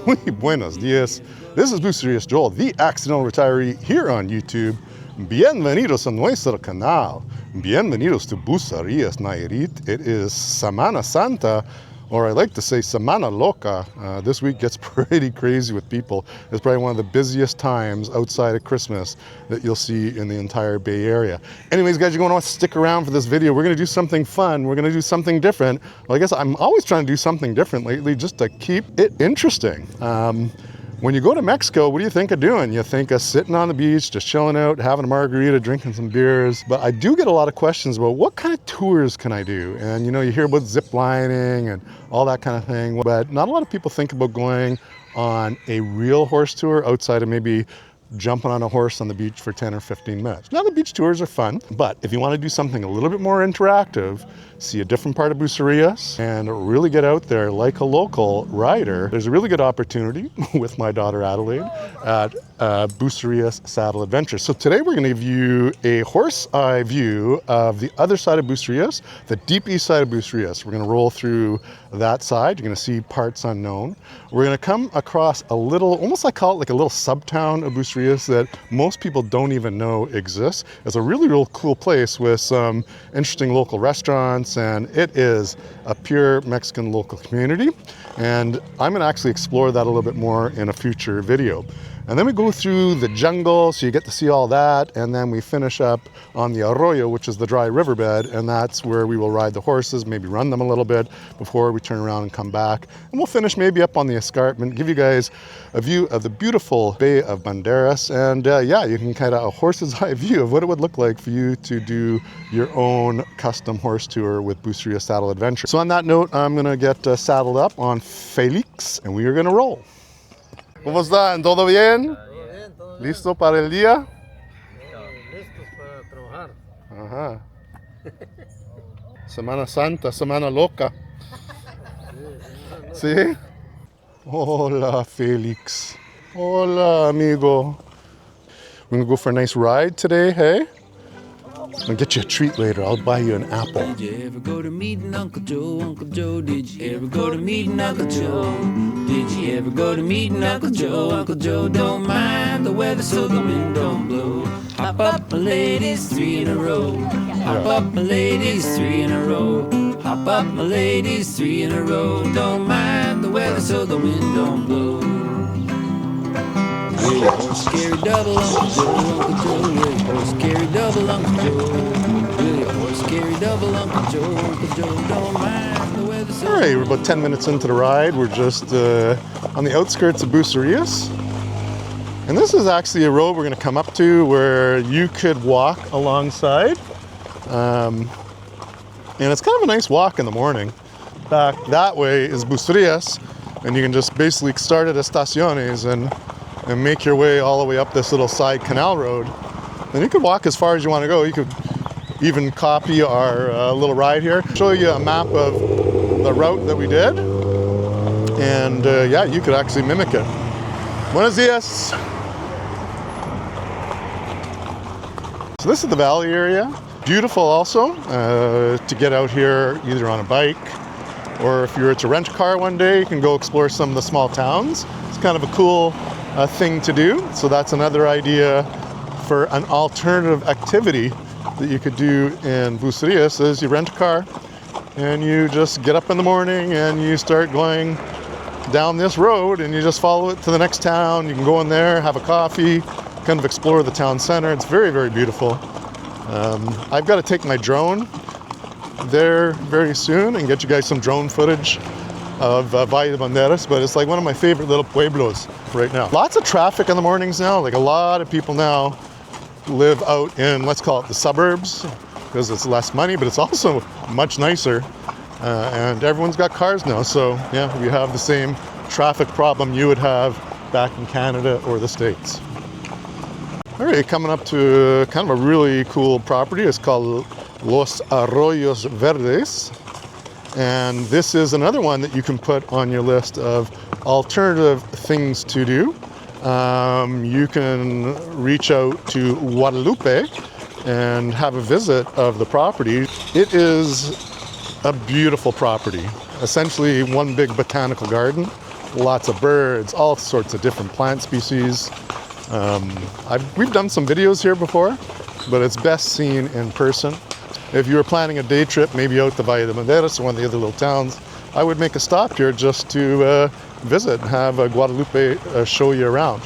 Muy buenos dias. This is Bucerias Joel, the accidental retiree, here on YouTube. Bienvenidos a nuestro canal. Bienvenidos to Bucerias, Nayarit. It is Semana Santa, or I like to say Semana Loca. This week gets pretty crazy with people. It's probably one of the busiest times outside of Christmas that you'll see in the entire Bay Area. Anyways, guys, you're going to want to stick around for this video. We're going to do something fun. We're going to do something different. Well, I guess I'm always trying to do something different lately just to keep it interesting. When you go to Mexico, what do you think of doing? You think of sitting on the beach, just chilling out, having a margarita, drinking some beers. But I do get a lot of questions about what kind of tours can I do? And you know, you hear about zip lining and all that kind of thing, but not a lot of people think about going on a real horse tour outside of maybe jumping on a horse on the beach for 10 or 15 minutes. Now, the beach tours are fun, but if you want to do something a little bit more interactive, see a different part of Bucerias, and really get out there like a local rider, there's a really good opportunity with my daughter Adelaide at Bucerias Saddle Adventures. So today we're going to give you a horse eye view of the other side of Bucerias, the deep east side of Bucerias. We're going to roll through that side. You're going to see parts unknown. We're going to come across a little, almost I call it like a little sub-town of Bucerias that most people don't even know exists. It's a really real cool place with some interesting local restaurants, and it is a pure Mexican local community. And I'm going to actually explore that a little bit more in a future video. And then we go through the jungle, so you get to see all that, and then we finish up on the Arroyo, which is the dry riverbed, and that's where we will ride the horses, maybe run them a little bit before we turn around and come back. And we'll finish maybe up on the escarpment, give you guys a view of the beautiful Bay of Banderas, and yeah, you can kind of a horse's eye view of what it would look like for you to do your own custom horse tour with Bucerias Saddle Adventure. So on that note, I'm gonna get saddled up on Felix, and we are gonna roll. ¿Cómo están? ¿Todo bien? Todo bien, todo bien. ¿Listo para el día? Listos para trabajar. Ajá. Semana Santa, Semana Loca. ¿Sí? Hola, Felix. Hola, amigo. We're gonna go for a nice ride today, hey? I'll get you a treat later. I'll buy you an apple. Did you ever go to meeting Uncle Joe? Uncle Joe, did you ever go to meeting Uncle Joe? Did you ever go to meeting Uncle Joe? Uncle Joe don't mind the weather so the wind don't blow. Hop up, my ladies, 3 in a row. Hop up, my ladies, 3 in a row. Hop up, my ladies, 3 in a row. Don't mind the weather so the wind don't blow. Really horse carry double Uncle Joe, Uncle Joe. Really horse carry double Uncle Joe. Really horse carry double Uncle Joe, Uncle Joe. Don't mind the weather so. All right, we're about 10 minutes into the ride. We're just on the outskirts of Bucerias. And this is actually a road we're going to come up to where you could walk alongside. And it's kind of a nice walk in the morning. Back that way is Bucerias, and you can just basically start at Estaciones and make your way all the way up this little side canal road. And you could walk as far as you want to go. You could even copy our little ride here. Show you a map of the route that we did. And yeah, you could actually mimic it. Buenos dias. So this is the valley area. Beautiful also to get out here either on a bike, or if you were to rent a car one day, you can go explore some of the small towns. It's kind of a cool thing to do. So that's another idea for an alternative activity that you could do in Bucerias is you rent a car and you just get up in the morning and you start going down this road and you just follow it to the next town. You can go in there, have a coffee, kind of explore the town center. It's very, very beautiful. I've got to take my drone there very soon and get you guys some drone footage of Valle de Banderas, but it's like one of my favorite little pueblos right now. Lots of traffic in the mornings now. Like a lot of people now live out in, let's call it the suburbs, because it's less money, but it's also much nicer. And everyone's got cars now. So yeah, we have the same traffic problem you would have back in Canada or the States. All right, coming up to kind of a really cool property. It's called Los Arroyos Verdes. And this is another one that you can put on your list of alternative things to do. You can reach out to Guadalupe and have a visit of the property. It is a beautiful property, essentially one big botanical garden lots of birds, all sorts of different plant species. We've done some videos here before, but it's best seen in person. If you were planning a day trip, maybe out to Verdes or one of the other little towns, I would make a stop here just to visit and have Guadalupe show you around.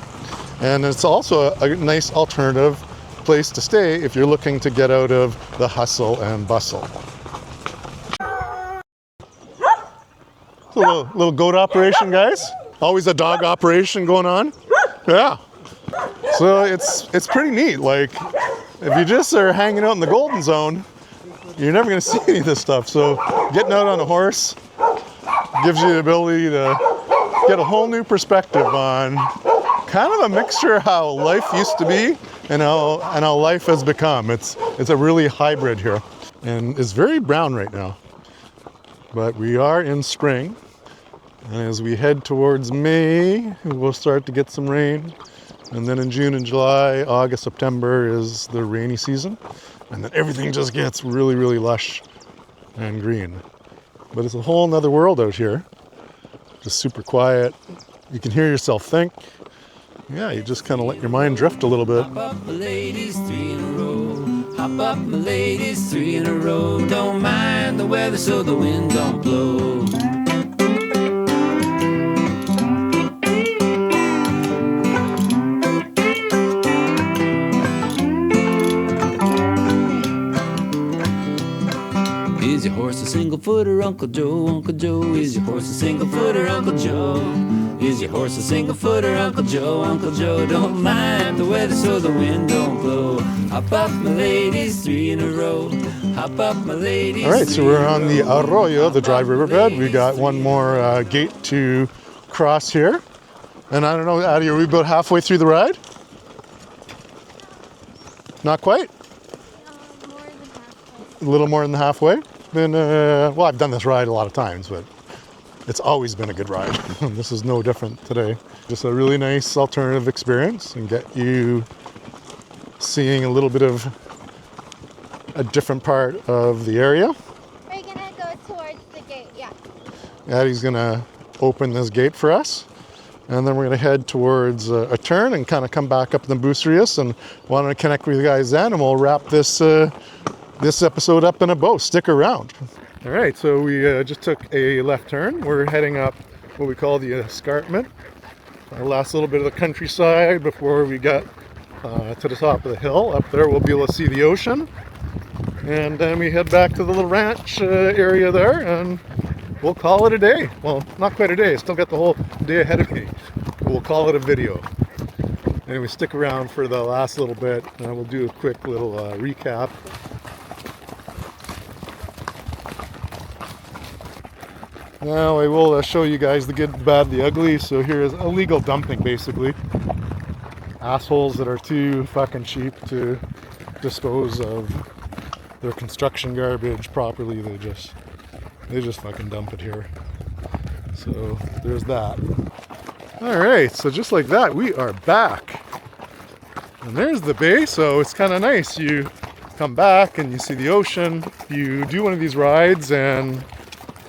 And it's also a nice alternative place to stay if you're looking to get out of the hustle and bustle. It's a little goat operation, guys. Always a dog operation going on. Yeah. So it's pretty neat. Like, if you just are hanging out in the golden zone, you're never going to see any of this stuff. So getting out on a horse gives you the ability to get a whole new perspective on kind of a mixture of how life used to be and how life has become. It's a really hybrid here, and it's very brown right now. But we are in spring, and as we head towards May, we'll start to get some rain. And then in June and July, August, September is the rainy season. And then everything just gets really, really lush and green. But it's a whole nother world out here. Just super quiet. You can hear yourself think. Yeah, you just kind of let your mind drift a little bit. Hop up, my ladies, 3 in a row. Hop up, my ladies, 3 in a row. Don't mind the weather so the wind don't blow. Is your horse a single footer, Uncle Joe? Uncle Joe, is your horse a single footer, Uncle Joe? Is your horse a single footer, Uncle Joe? Uncle Joe, don't mind the weather so the wind don't blow. Hop up, my ladies, 3 in a row. Hop up, my ladies. All right, so we're on the Arroyo, the dry riverbed. We got one more gate to cross here. And I don't know, Addie, are we about halfway through the ride? Not quite? More than halfway. A little more than halfway. Been, well, I've done this ride a lot of times, but it's always been a good ride. This is no different today. Just a really nice alternative experience and get you seeing a little bit of a different part of the area. We're gonna go towards the gate, yeah. Addie's gonna open this gate for us, and then we're gonna head towards a turn and kind of come back up the Bucerias, and want to connect with you guys then, and we'll wrap this this episode up in a bow. Stick around. All right, so we just took a left turn. We're heading up what we call the escarpment, our last little bit of the countryside before we get to the top of the hill. Up there we'll be able to see the ocean, and then we head back to the little ranch area there, and we'll call it a day. Well, not quite a day. Still got the whole day ahead of me. But we'll call it a video. Anyway, stick around for the last little bit, and we'll do a quick little recap. Now I will show you guys the good, the bad, the ugly. So here is illegal dumping, basically. Assholes that are too fucking cheap to dispose of their construction garbage properly. They just fucking dump it here. So there's that. All right, so just like that, we are back. And there's the bay, so it's kind of nice. You come back and you see the ocean. You do one of these rides, and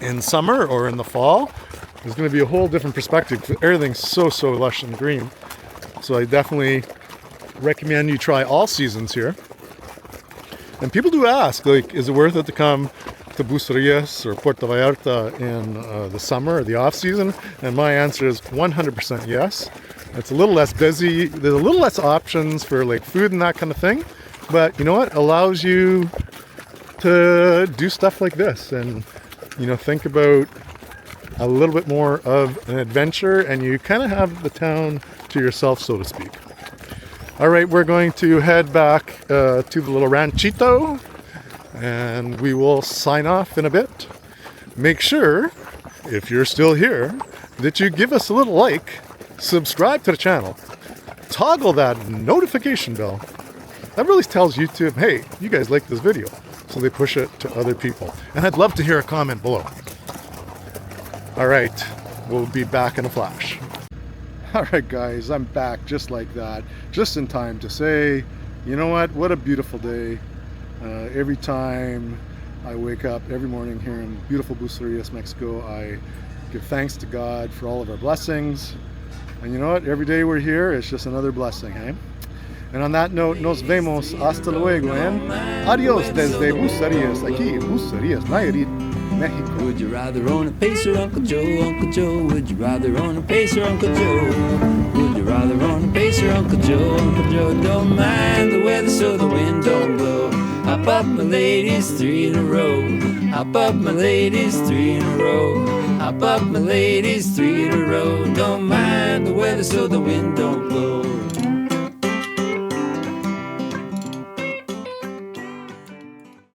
in summer or in the fall, there's going to be a whole different perspective. Everything's so lush and green. So I definitely recommend you try all seasons here. And people do ask, like, is it worth it to come to Bucerias or Puerto Vallarta in the summer or the off season? And my answer is 100% yes. It's a little less busy. There's a little less options for like food and that kind of thing. But you know what? It allows you to do stuff like this and, you know, think about a little bit more of an adventure, and you kind of have the town to yourself, so to speak. All right, we're going to head back to the little ranchito, and we will sign off in a bit. Make sure, if you're still here, that you give us a little like, subscribe to the channel, toggle that notification bell. That really tells YouTube, hey, you guys like this video, so they push it to other people. And I'd love to hear a comment below. All right, we'll be back in a flash. All right, guys, I'm back just like that, just in time to say, you know what a beautiful day. Every time I wake up every morning here in beautiful Bucerias, Mexico. I give thanks to God for all of our blessings. And you know what? Every day we're here, it's just another blessing, eh? And on that note, nos vemos. Hasta luego, and adios desde Bucerias, aquí, Bucerias, Nayarit, Mexico. Would you rather own a pacer, Uncle Joe, Uncle Joe? Would you rather own a pacer, Uncle Joe? Would you rather own a pacer, Uncle Joe, Uncle Joe? Don't mind the weather so the wind don't blow. Hop up, my ladies, 3 in a row. Hop up, my ladies, 3 in a row. Hop up, my ladies, 3 in a row. Don't mind the weather so the wind don't blow.